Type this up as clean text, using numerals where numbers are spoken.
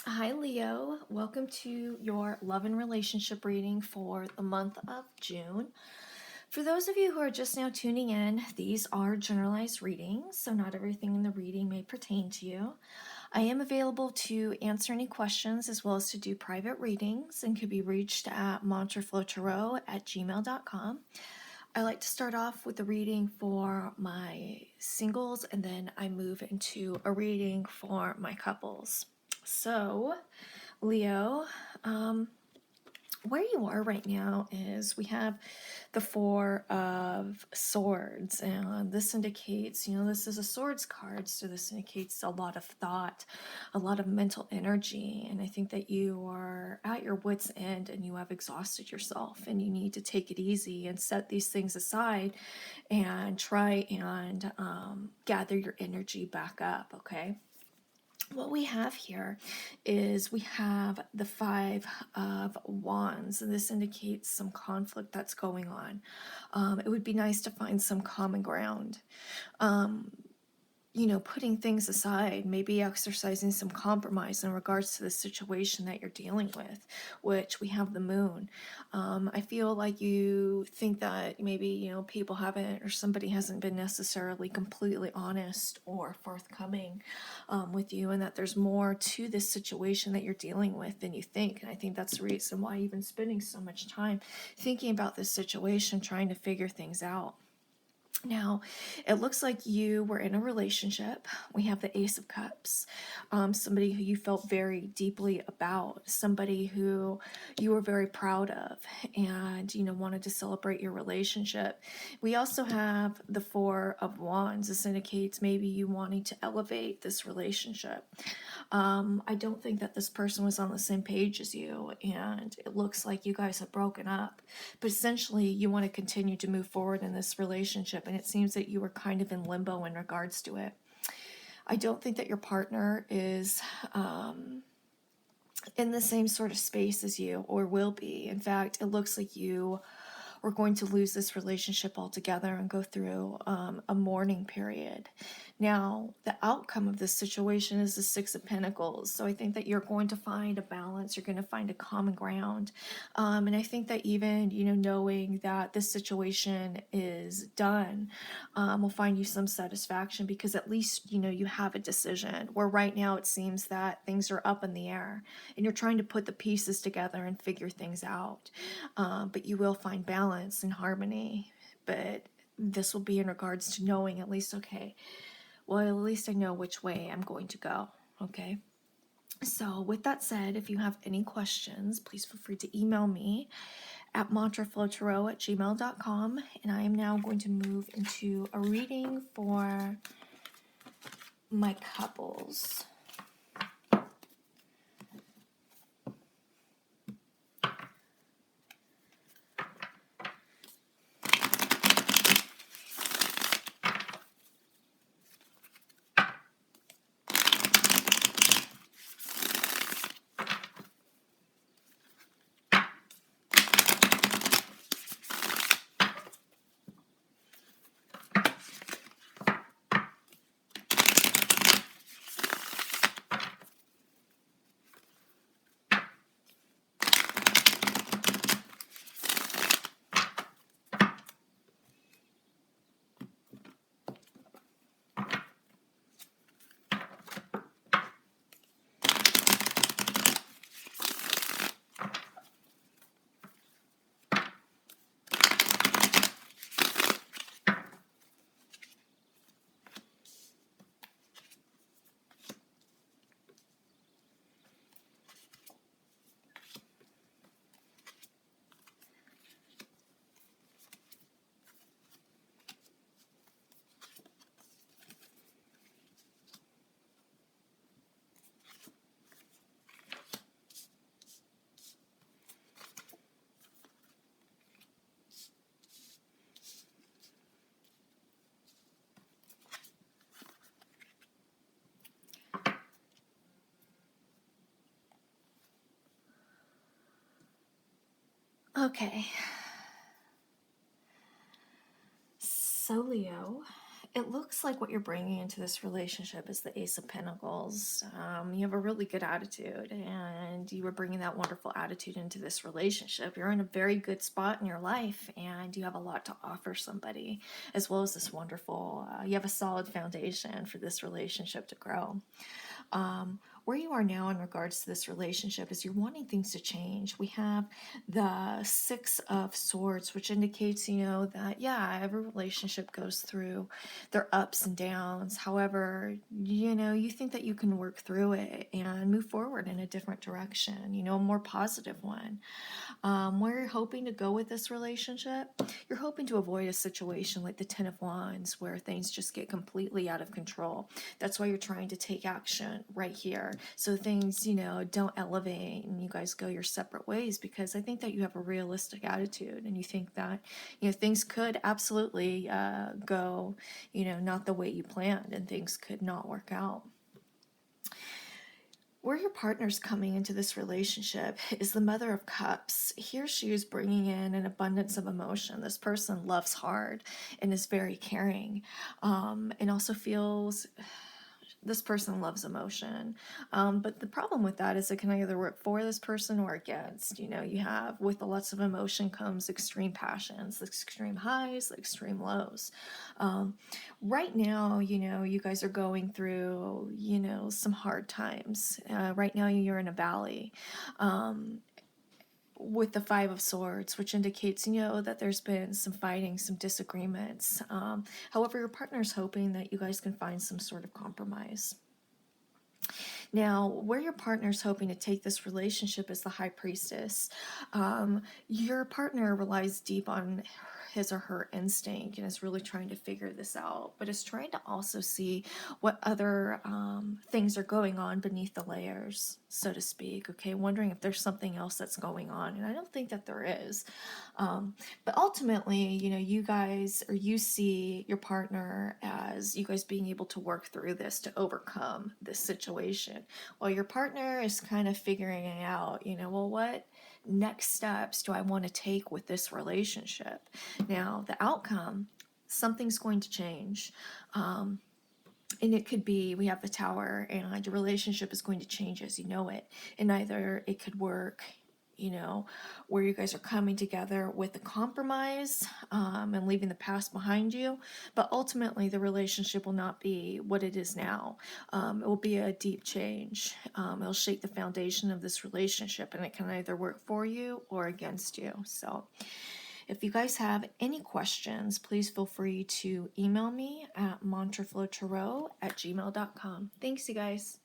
Hi, Leo. Welcome to your love and relationship reading for the month of June. For those of you who are just now tuning in, these are generalized readings, so not everything in the reading may pertain to you. I am available to answer any questions as well as to do private readings and can be reached at mantraflowtarot@gmail.com. I like to start off with a reading for my singles and then I move into a reading for my couples. So, Leo, um, where you are right now is we have the Four of Swords, and this indicates, this is a swords card, so this indicates a lot of thought, a lot of mental energy, and I think that you are at your wits' end and you have exhausted yourself, and you need to take it easy and set these things aside and try and gather your energy back up, okay? What we have here is we have the Five of Wands, and this indicates some conflict that's going on. It would be nice to find some common ground. Putting things aside, maybe exercising some compromise in regards to the situation that you're dealing with, which we have the moon. I feel like you think that maybe, people haven't or somebody hasn't been necessarily completely honest or forthcoming with you, and that there's more to this situation that you're dealing with than you think. And I think that's the reason why you've been spending so much time thinking about this situation, trying to figure things out. Now, it looks like you were in a relationship. We have the Ace of Cups, somebody who you felt very deeply about, somebody who you were very proud of and, wanted to celebrate your relationship. We also have the Four of Wands. This indicates maybe you wanting to elevate this relationship. I don't think that this person was on the same page as you, and it looks like you guys have broken up. But essentially, you want to continue to move forward in this relationship, and it seems that you were kind of in limbo in regards to it. I don't think that your partner is in the same sort of space as you or will be. In fact, it looks like you are going to lose this relationship altogether and go through a mourning period. Now, the outcome of this situation is the Six of Pentacles. So I think that you're going to find a balance. You're going to find a common ground. And I think that even, knowing that this situation is done will find you some satisfaction because at least, you have a decision. Where right now it seems that things are up in the air and you're trying to put the pieces together and figure things out. But you will find balance and harmony. But this will be in regards to knowing at least, okay, well, at least I know which way I'm going to go, okay? So with that said, if you have any questions, please feel free to email me at mantraflowtarot@gmail.com. And I am now going to move into a reading for my couples. Okay. So, Leo, It looks like what you're bringing into this relationship is the Ace of Pentacles. You have a really good attitude, and you were bringing that wonderful attitude into this relationship. You're in a very good spot in your life, and you have a lot to offer somebody, as well as this wonderful, you have a solid foundation for this relationship to grow. Where you are now in regards to this relationship is you're wanting things to change. We have the Six of Swords, which indicates, that, yeah, every relationship goes through their ups and downs. However, you think that you can work through it and move forward in a different direction, a more positive one. Where you're hoping to go with this relationship, you're hoping to avoid a situation like the Ten of Wands where things just get completely out of control. That's why you're trying to take action right here. So things, don't elevate and you guys go your separate ways, because I think that you have a realistic attitude and you think that, things could absolutely go, not the way you planned, and things could not work out. Where your partner's coming into this relationship is the Mother of Cups. Here she is bringing in an abundance of emotion. This person loves hard and is very caring, and also feels this person loves emotion. But the problem with that is it can either work for this person or against. You have, with lots of emotion comes extreme passions, extreme highs, extreme lows. Right now, you guys are going through, some hard times. Right now, you're in a valley. With the Five of Swords, which indicates, that there's been some fighting, some disagreements. However, your partner's hoping that you guys can find some sort of compromise. Now, where your partner's hoping to take this relationship is the High Priestess. Your partner relies deep on his or her instinct and is really trying to figure this out, but is trying to also see what other things are going on beneath the layers, so to speak. Okay, wondering if there's something else that's going on, and I don't think that there is. But ultimately, you guys, or you see your partner as you guys being able to work through this to overcome this situation, while your partner is kind of figuring it out. Well, what next steps do I want to take with this relationship? Now, the outcome, something's going to change. And it could be, we have the Tower, and your relationship is going to change as you know it. And either it could work, where you guys are coming together with a compromise, and leaving the past behind you. But ultimately, the relationship will not be what it is now. It will be a deep change. It'll shake the foundation of this relationship, and it can either work for you or against you. So if you guys have any questions, please feel free to email me at mantraflowtarot@gmail.com. Thanks, you guys.